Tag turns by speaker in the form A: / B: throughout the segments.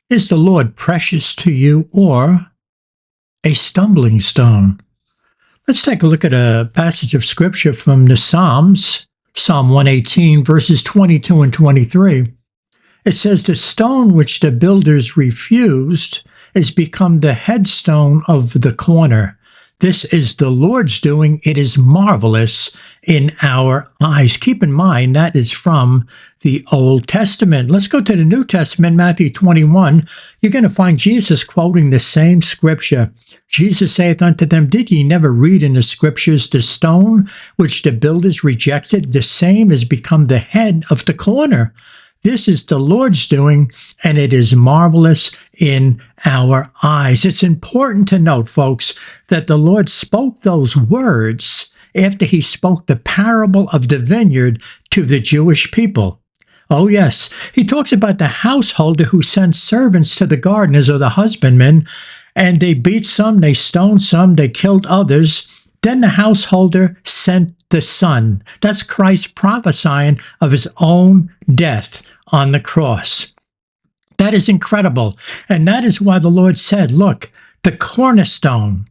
A: Is the Lord precious to you or a stumbling stone? Let's take a look at a passage of scripture from the Psalms, Psalm 118, verses 22 and 23. It says, "The stone which the builders refused is become the headstone of the corner. This is the Lord's doing. It is marvelous in our eyes." Keep in mind, that is from the Old Testament. Let's go to the New Testament, Matthew 21. You're going to find Jesus quoting the same scripture. Jesus saith unto them, "Did ye never read in the scriptures, the stone which the builders rejected, the same is become the head of the corner? This is the Lord's doing, and it is marvelous in our eyes." It's important to note, folks, that the Lord spoke those words after he spoke the parable of the vineyard to the Jewish people. Oh, yes. He talks about the householder who sends servants to the gardeners or the husbandmen, and they beat some, they stoned some, they killed others. Then the householder sent the Son. That's Christ prophesying of his own death on the cross. That is incredible. And that is why the Lord said, look, the cornerstone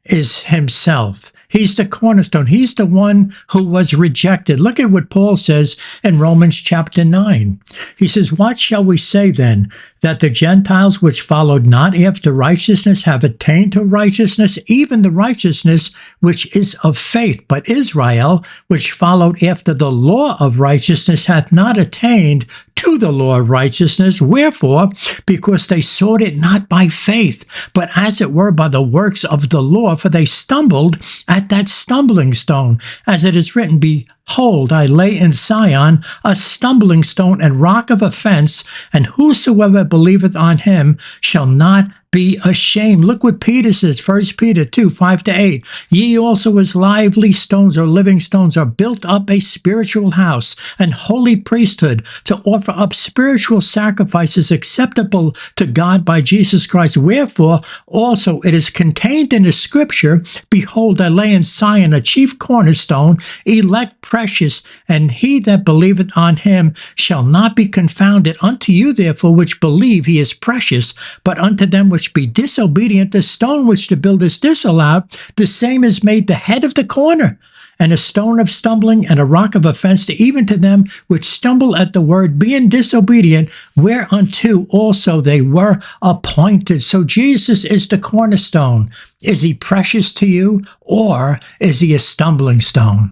A: is himself. He's the cornerstone. He's the one who was rejected. Look at what Paul says in Romans chapter 9. He says, "What shall we say then? That the Gentiles which followed not after righteousness have attained to righteousness, even the righteousness which is of faith. But Israel, which followed after the law of righteousness, hath not attained to the law of righteousness. Wherefore? Because they sought it not by faith, but as it were by the works of the law, for they stumbled at that stumbling stone. As it is written, Behold, I lay in Zion a stumbling stone and rock of offense, and whosoever believeth on him shall not be ashamed." Look what Peter says, 1 Peter 2, 5-8. "Ye also as lively stones or living stones are built up a spiritual house and holy priesthood to offer up spiritual sacrifices acceptable to God by Jesus Christ. Wherefore also it is contained in the scripture, Behold, I lay in Zion a chief cornerstone, elect, precious, and he that believeth on him shall not be confounded. Unto you therefore which believe he is precious, but unto them which be disobedient, the stone which the builders disallowed, the same is made the head of the corner, and a stone of stumbling and a rock of offense, even to them which stumble at the word, being disobedient, whereunto also they were appointed." So Jesus is the cornerstone. Is he precious to you, or is he a stumbling stone?